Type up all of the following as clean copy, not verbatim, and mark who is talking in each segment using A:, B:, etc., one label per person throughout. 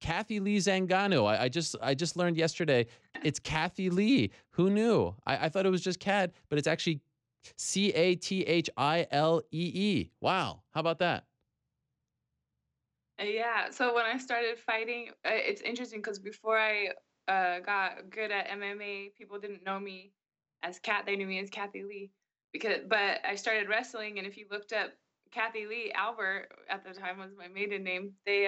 A: Kathy Lee Zingano. I just learned yesterday it's Kathy Lee. Who knew? I thought it was just Kat, but it's actually Cathilee. Wow. How about that?
B: Yeah. So when I started fighting, it's interesting because before I got good at MMA, people didn't know me as Kat. They knew me as Kathy Lee. But I started wrestling, and if you looked up Kathy Lee, Albert at the time was my maiden name. They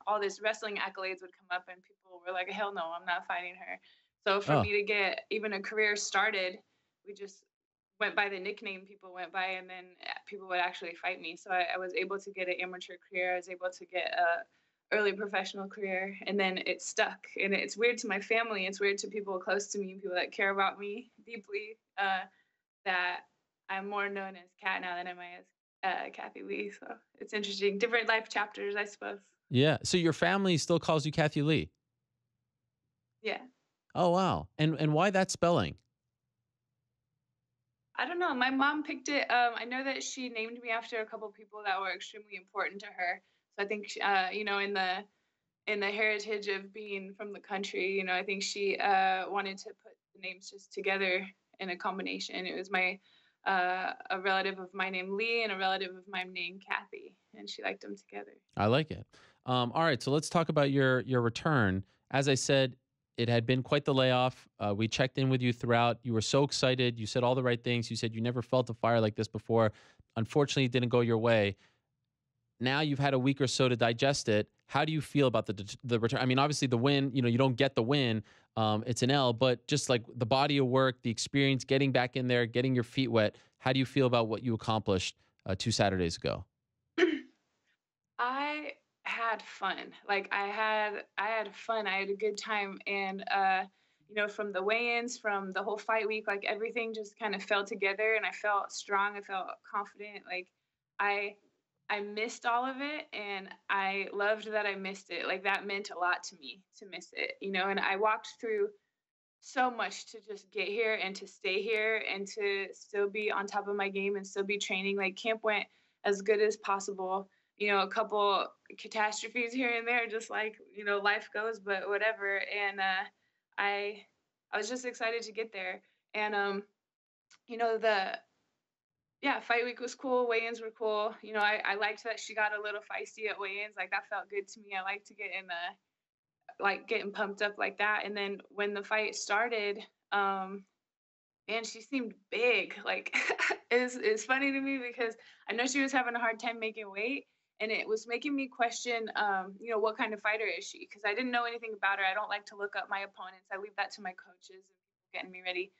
B: all this wrestling accolades would come up, and people were like, "Hell no, I'm not fighting her." So for
A: Oh,
B: me to get even a career started, we just went by the nickname people went by, and then people would actually fight me. So I was able to get an amateur career. I was able to get a early professional career, and then it stuck. And it's weird to my family. It's weird to people close to me, people that care about me deeply. That I'm more known as Kat now than am I as Kathy Lee. So it's interesting. Different life chapters, I suppose.
A: yeah. So your family still calls you Kathy Lee.
B: Yeah.
A: Oh, wow. And why that spelling?
B: I don't know. My mom picked it. I know that she named me after a couple people that were extremely important to her. So I think, in the heritage of being from the country, I think she wanted to put the names just together in a combination. It was my a relative of mine named Lee and a relative of mine named Kathy, and she liked them together.
A: I like it. All right, so let's talk about your return. As I said, it had been quite the layoff. We checked in with you throughout. You were so excited. You said all the right things. You said you never felt a fire like this before. Unfortunately, it didn't go your way. Now you've had a week or so to digest it. How do you feel about the return? I mean, obviously the win. You don't get the win. It's an L, but just like the body of work, the experience, getting back in there, getting your feet wet. How do you feel about what you accomplished 2 Saturdays ago?
B: I had fun. Like I had fun. I had a good time, and from the weigh-ins, from the whole fight week, like everything just kind of fell together, and I felt strong. I felt confident. Like I I missed all of it, and I loved that I missed it. Like that meant a lot to me to miss it. And I walked through so much to just get here and to stay here and to still be on top of my game and still be training. Like camp went as good as possible. A couple catastrophes here and there, just like life goes, but whatever. And I I was just excited to get there. And the yeah, fight week was cool. Weigh-ins were cool. I liked that she got a little feisty at weigh-ins. Like that felt good to me. I like to get in the like getting pumped up like that. And then when the fight started, man, she seemed big. Like it's funny to me because I know she was having a hard time making weight, and it was making me question, what kind of fighter is she? Because I didn't know anything about her. I don't like to look up my opponents. I leave that to my coaches and people getting me ready.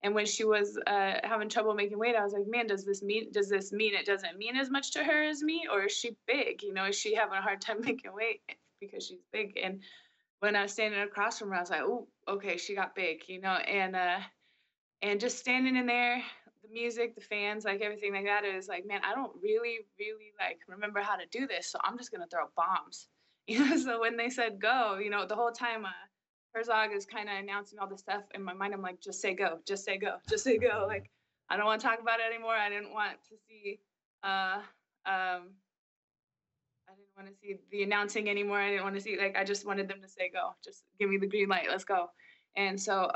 B: And when she was having trouble making weight, I was like, man, does this mean it doesn't mean as much to her as me, or is she big? Is she having a hard time making weight because she's big? And when I was standing across from her, I was like, oh, okay, she got big, and just standing in there, the music, the fans, like everything like that, it was like, man, I don't really, really like remember how to do this, so I'm just gonna throw bombs. So when they said go, the whole time Herzog is kind of announcing all this stuff in my mind. I'm like, just say go, just say go, just say go. Like I don't want to talk about it anymore. I didn't want to see uh um I didn't want to see the announcing anymore. I didn't want to see like I just wanted them to say go. Just give me the green light. Let's go. And so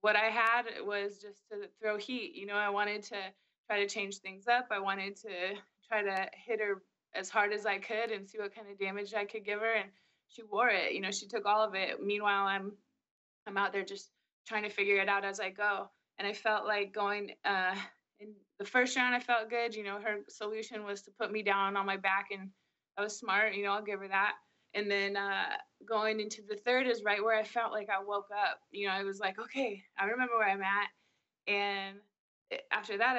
B: what I had was just to throw heat. I wanted to try to change things up. I wanted to try to hit her as hard as I could and see what kind of damage I could give her. And she wore it. She took all of it. Meanwhile, I'm out there just trying to figure it out as I go. And I felt like going in the first round, I felt good. Her solution was to put me down on my back, and that was smart. I'll give her that. And then going into the third is right where I felt like I woke up. I was like, okay, I remember where I'm at. And after that,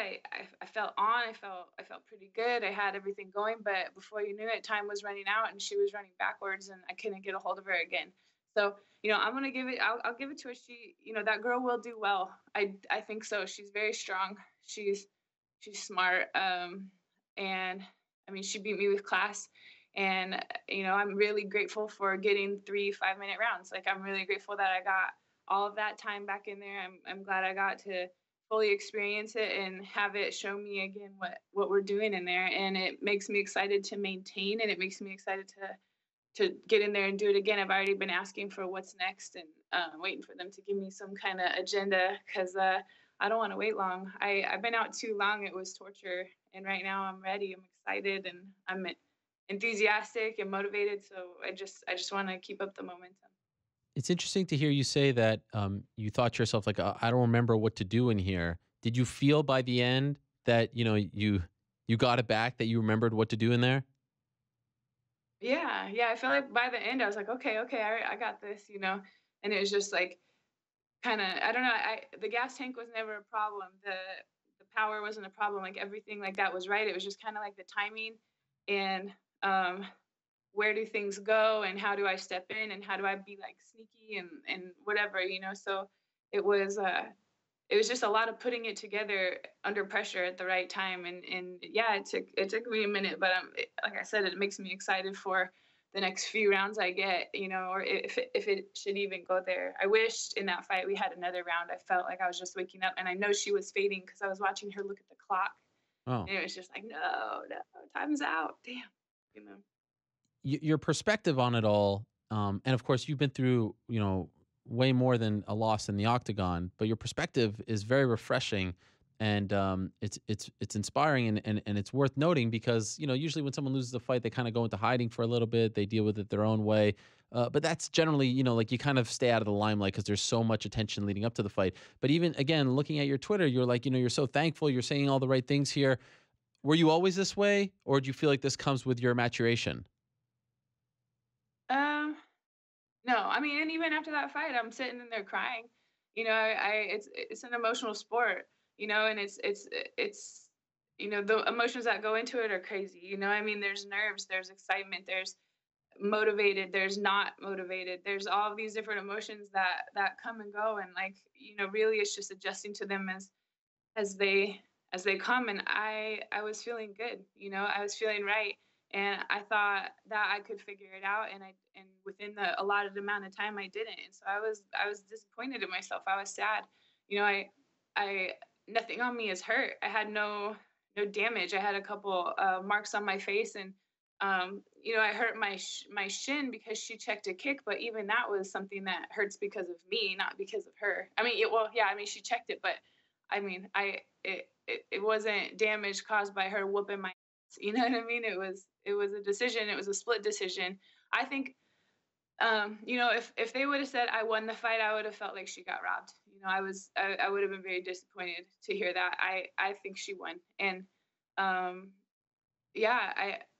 B: I felt on. I felt pretty good. I had everything going, but before you knew it, time was running out, and she was running backwards, and I couldn't get a hold of her again. So I'm gonna give it. I'll give it to her. That girl will do well. I think so. She's very strong. She's smart. And I mean, she beat me with class. And I'm really grateful for getting 3 5-minute rounds. Like I'm really grateful that I got all of that time back in there. I'm glad I got to fully experience it and have it show me again what we're doing in there. And it makes me excited to maintain, and it makes me excited to get in there and do it again. I've already been asking for what's next and waiting for them to give me some kind of agenda because I don't want to wait long. I've been out too long. It was torture, and right now I'm ready. I'm excited and I'm enthusiastic and motivated. So I just want to keep up the momentum.
A: It's interesting to hear you say that you thought to yourself like, I don't remember what to do in here. Did you feel by the end that you got it back, that you remembered what to do in there?
B: Yeah, yeah. I felt like by the end I was like, okay, okay, I got this, And it was just like kind of I don't know. The gas tank was never a problem. The power wasn't a problem. Like everything like that was right. It was just kind of like the timing and um where do things go and how do I step in and how do I be like sneaky and whatever, So it was uh it was just a lot of putting it together under pressure at the right time and yeah, it took me a minute, but like I said, it makes me excited for the next few rounds I get, or if it should even go there. I wished in that fight we had another round. I felt like I was just waking up, and I know she was fading because I was watching her look at the clock,
A: Oh.
B: and it was just like, no, no, time's out. Damn, you know.
A: Your perspective on it all, and of course you've been through way more than a loss in the octagon, but your perspective is very refreshing, and it's inspiring, and it's worth noting because usually when someone loses a fight they kind of go into hiding for a little bit, they deal with it their own way, but that's generally like you kind of stay out of the limelight because there's so much attention leading up to the fight. But even again, looking at your Twitter, you're like, you're so thankful, you're saying all the right things here. Were you always this way, or do you feel like this comes with your maturation?
B: Um, no, I mean, and even after that fight, I'm sitting in there crying. It's an emotional sport, and it's the emotions that go into it are crazy. I mean, there's nerves, there's excitement, there's motivated, there's not motivated, there's all these different emotions that come and go, and like really, it's just adjusting to them as they as they come. And I was feeling good, I was feeling right, and I thought that I could figure it out, and within the allotted amount of time I didn't, and so I was disappointed in myself. I was sad. I nothing on me is hurt. I had no damage. I had a couple marks on my face, and I hurt my shin because she checked a kick, but even that was something that hurts because of me, not because of her. I mean, well, yeah, I mean, she checked it, but I mean, it wasn't damage caused by her whooping my ass. You know what I mean? It was a decision. It was a split decision. I think if they would have said I won the fight, I would have felt like she got robbed. I would have been very disappointed to hear that. I think she won. And um yeah,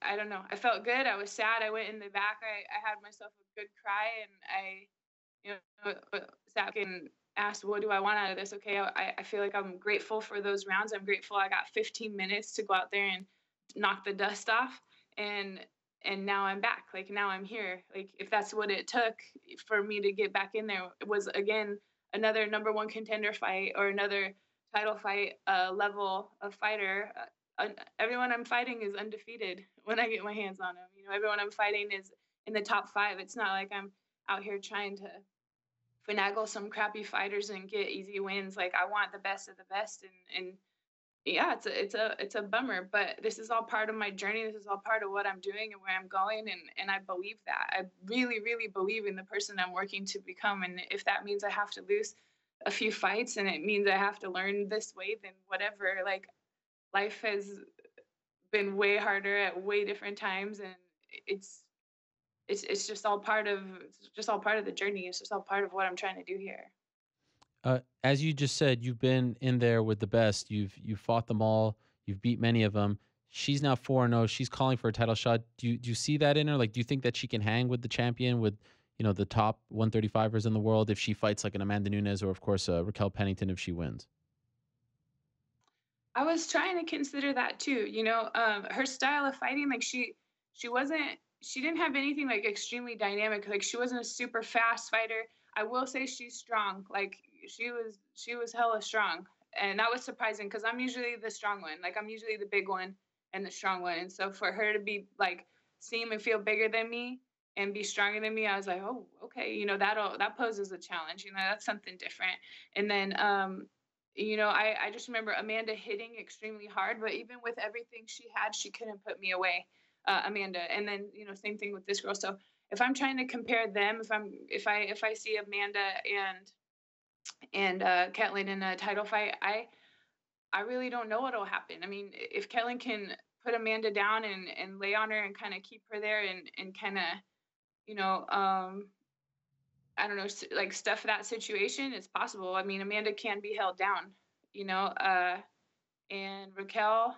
B: I don't know. I felt good. I was sad. I went in the back. I had myself a good cry, and sat and asked, what do I want out of this? Okay, I feel like I'm grateful for those rounds. I'm grateful I got 15 minutes to go out there and knock the dust off, and now I'm back. Like now I'm here. Like if that's what it took for me to get back in there, it was again another number one contender fight or another title fight level of fighter. Everyone I'm fighting is undefeated when I get my hands on them. Everyone I'm fighting is in the top five. It's not like I'm out here trying to finagle some crappy fighters and get easy wins. Like I want the best of the best, and yeah, it's a bummer, but this is all part of my journey. This is all part of what I'm doing and where I'm going, and I believe that. I really, really believe in the person I'm working to become, and if that means I have to lose a few fights and it means I have to learn this way, then whatever. Like life has been way harder at way different times, and it's it's just all part of the journey. It's just all part of what I'm trying to do here.
A: As you just said, you've been in there with the best. You've fought them all. You've beat many of them. She's now 4-0. She's calling for a title shot. Do you see that in her? Like, do you think that she can hang with the champion, with the top 135ers in the world, if she fights like an Amanda Nunes or of course Raquel Pennington if she wins?
B: I was trying to consider that too. Her style of fighting, like she didn't have anything like extremely dynamic. Like she wasn't a super fast fighter. I will say she's strong. Like she was hella strong, and that was surprising because I'm usually the strong one. Like I'm usually the big one and the strong one, and so for her to be like seem and feel bigger than me and be stronger than me, I was like, oh, okay. That poses a challenge. That's something different. And then I just remember Amanda hitting extremely hard, but even with everything she had, she couldn't put me away, Amanda. And then, same thing with this girl. So if I'm trying to compare them, if I see Amanda and Ketlen in a title fight, I really don't know what'll happen. I mean, if Ketlen can put Amanda down and lay on her and kind of keep her there and kind of, you know, I don't know, like stuff that situation, it's possible. I mean, Amanda can be held down, you know, and Raquel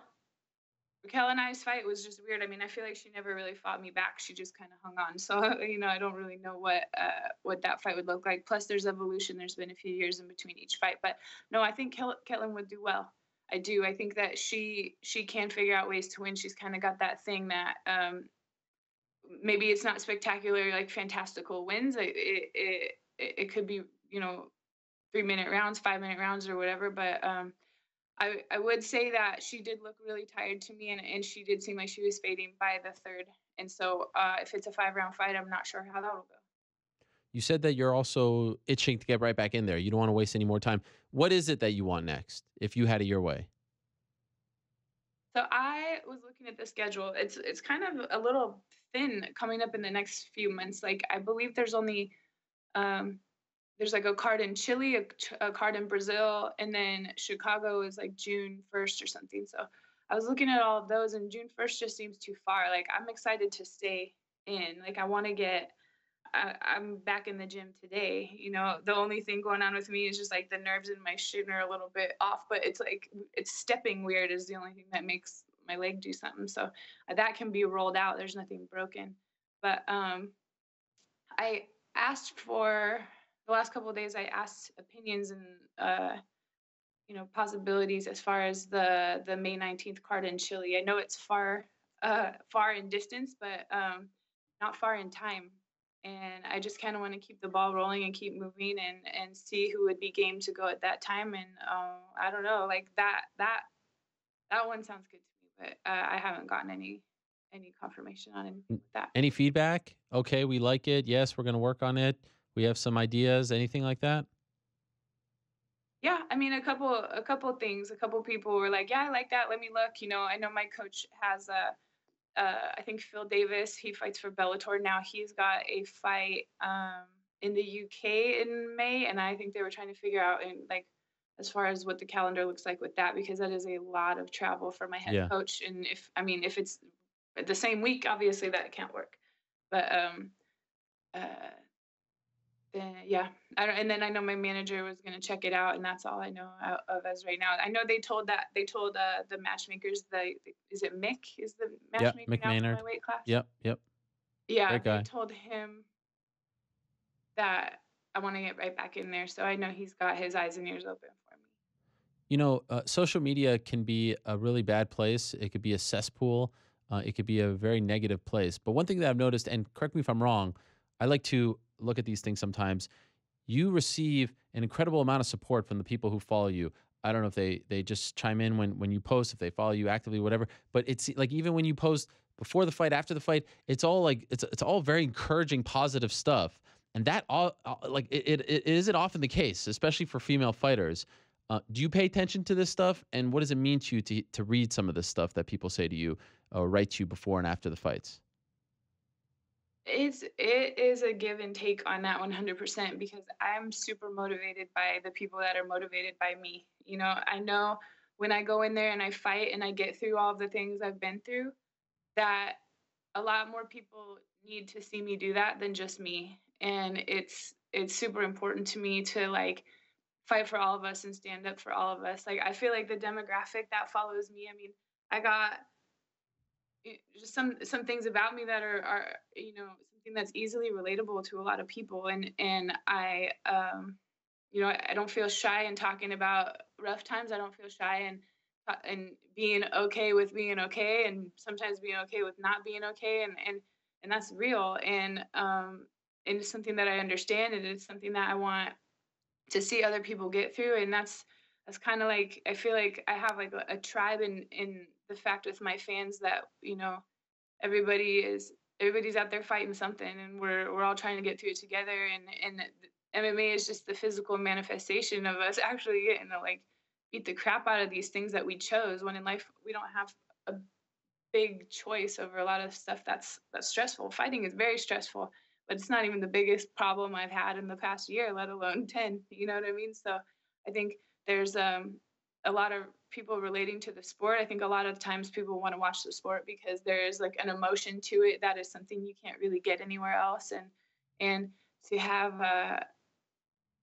B: and I's fight was just weird. I mean, I feel like she never really fought me back. She just kind of hung on. So, I don't really know what that fight would look like. Plus, there's evolution. There's been a few years in between each fight, but no, I think Ketlen would do well. I do. I think that she can figure out ways to win. She's kind of got that thing that maybe it's not spectacular, like fantastical wins. It could be 3-minute rounds, 5-minute rounds, or whatever. But I would say that she did look really tired to me, and she did seem like she was fading by the third. And so if it's a 5-round fight, I'm not sure how that will go.
A: You said that you're also itching to get right back in there. You don't want to waste any more time. What is it that you want next if you had it your way?
B: So I was looking at the schedule. It's kind of a little thin coming up in the next few months. Like I believe um, there's like a card in Chile, a card in Brazil, and then Chicago is like June 1st or something. So I was looking at all of those, and June 1st just seems too far. Like I'm excited to stay in. Like I want to get. I'm back in the gym today. The only thing going on with me is just like the nerves in my shin are a little bit off, but it's like it's stepping weird is the only thing that makes my leg do something. So that can be rolled out. There's nothing broken. But I asked for the last couple of days. I asked opinions and possibilities as far as the May 19th card in Chile. I know it's far in distance, but not far in time. And I just kind of want to keep the ball rolling and keep moving and see who would be game to go at that time. And I don't know, like that one sounds good to me, but I haven't gotten any confirmation on anything with that.
A: Any feedback? Okay, we like it. Yes, we're going to work on it. We have some ideas. Anything like that?
B: Yeah, I mean, a couple things. A couple people were like, "Yeah, I like that. Let me look." I know my coach has I think Phil Davis. He fights for Bellator now. He's got a fight in the UK in May, and I think they were trying to figure out and like as far as what the calendar looks like with that because that is a lot of travel for my head
A: Yeah.
B: coach. And if it's the same week, obviously that can't work. But uh, yeah, and then I know my manager was gonna check it out, and that's all I know of as right now. I know they told the matchmakers is it Mick is the
A: Yep.
B: matchmaker now for
A: McMaynard.
B: my weight class?
A: Yep. Yep.
B: Yeah,
A: Great
B: they
A: guy.
B: told him that I want to get right back in there, so I know he's got his eyes and ears open for me.
A: Social media can be a really bad place. It could be a cesspool. It could be a very negative place. But one thing that I've noticed, and correct me if I'm wrong, I like to look at these things sometimes. You receive an incredible amount of support from the people who follow you. I don't know if they just chime in when you post, if they follow you actively, whatever. But it's like even when you post before the fight, after the fight, it's all like it's all very encouraging, positive stuff. And that all like it isn't often the case, especially for female fighters. Do you pay attention to this stuff, and what does it mean to you to read some of this stuff that people say to you or write to you before and after the fights?
B: It is a give and take on that 100% because I'm super motivated by the people that are motivated by me. I know when I go in there and I fight and I get through all the things I've been through, that a lot more people need to see me do that than just me. And it's super important to me to like fight for all of us and stand up for all of us. Like I feel like the demographic that follows me, I mean, I got just some things about me that are something that's easily relatable to a lot of people. And I don't feel shy in talking about rough times. I don't feel shy and being okay with being okay, and sometimes being okay with not being okay, and that's real. And it's something that I understand, and it's something that I want to see other people get through. And that's kind of like I feel like I have like a tribe in the fact with my fans that everybody's out there fighting something, and we're all trying to get through it together. And MMA is just the physical manifestation of us actually getting to like beat the crap out of these things that we chose, when in life we don't have a big choice over a lot of stuff that's stressful. Fighting is very stressful, but it's not even the biggest problem I've had in the past year, let alone 10. You know what I mean? So I think there's a lot of people relating to the sport. I think a lot of times people want to watch the sport because there's like an emotion to it that is something you can't really get anywhere else. And to have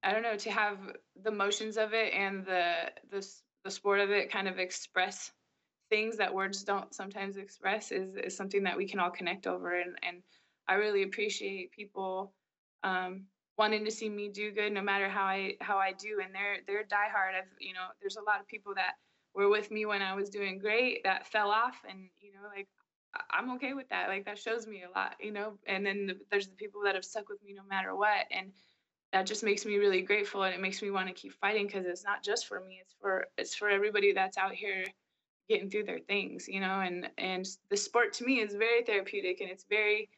B: I don't know, to have the motions of it and the sport of it kind of express things that words don't sometimes express is something that we can all connect over. And I really appreciate people wanting to see me do good no matter how I do. And they're diehard. There's a lot of people that were with me when I was doing great that fell off, and like I'm okay with that. Like that shows me a lot. And then there's the people that have stuck with me no matter what, and that just makes me really grateful, and it makes me want to keep fighting because it's not just for me, it's for everybody that's out here getting through their things. And the sport to me is very therapeutic, and it's very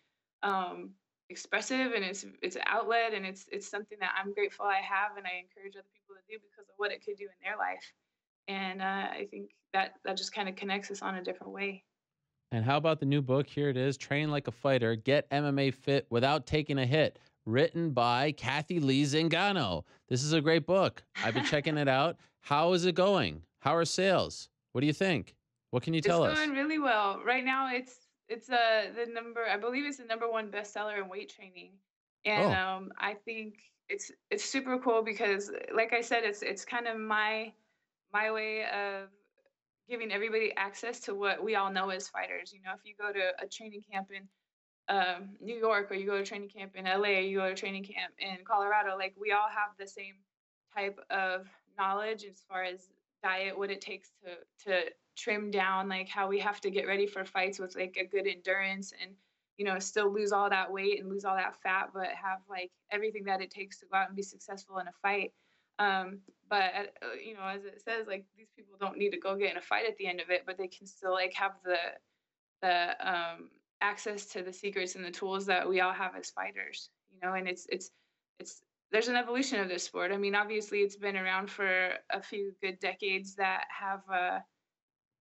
B: expressive, and it's an outlet, and it's something that I'm grateful I have, and I encourage other people to do because of what it could do in their life. And I think that just kind of connects us on a different way.
A: And how about the new book? Here it is, Train Like a Fighter, Get MMA Fit Without Taking a Hit, written by Kathy Lee Zingano. This is a great book. I've been checking it out. How is it going? How are sales? What do you think? What can you
B: It's
A: tell
B: going
A: us?
B: really well. Right now it's the number, I believe it's the number one bestseller in weight training. And
A: Oh,
B: I think it's super cool because like I said, it's kind of my way of giving everybody access to what we all know as fighters. If you go to a training camp in New York, or you go to training camp in LA, or you go to training camp in Colorado, like we all have the same type of knowledge as far as diet, what it takes to trim down, like how we have to get ready for fights with like a good endurance, and still lose all that weight and lose all that fat, but have like everything that it takes to go out and be successful in a fight. But as it says, like these people don't need to go get in a fight at the end of it, but they can still like have the access to the secrets and the tools that we all have as fighters. And it's there's an evolution of this sport. I mean, obviously, it's been around for a few good decades that have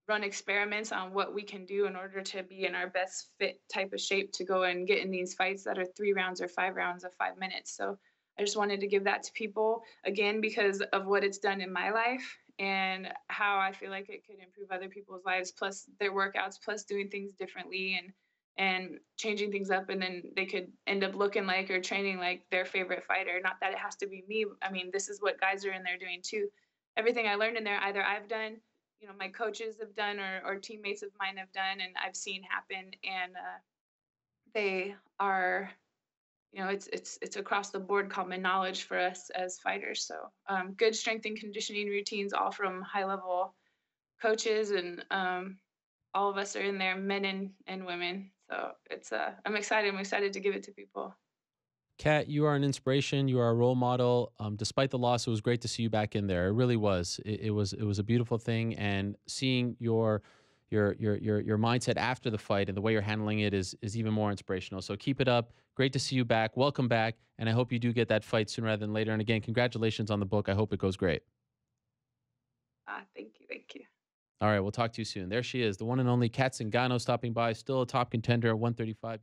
B: run experiments on what we can do in order to be in our best fit type of shape to go and get in these fights that are 3 rounds or 5 rounds of 5 minutes. So I just wanted to give that to people again because of what it's done in my life and how I feel like it could improve other people's lives, plus their workouts, plus doing things differently and changing things up, and then they could end up looking like or training like their favorite fighter. Not that it has to be me. I mean, this is what guys are in there doing too. Everything I learned in there, either I've done, my coaches have done, or teammates of mine have done, and I've seen happen. And they are, it's across the board common knowledge for us as fighters. So good strength and conditioning routines, all from high level coaches, and all of us are in there, men and women. So I'm excited. I'm excited to give it to people.
A: Kat, you are an inspiration. You are a role model. Despite the loss, it was great to see you back in there. It really was. It was a beautiful thing, and seeing your mindset after the fight and the way you're handling it is even more inspirational. So keep it up. Great to see you back. Welcome back, and I hope you do get that fight sooner rather than later. And again, congratulations on the book. I hope it goes great.
B: Thank you. Thank you.
A: All right, we'll talk to you soon. There she is, the one and only Kat Zingano, stopping by, still a top contender at 135.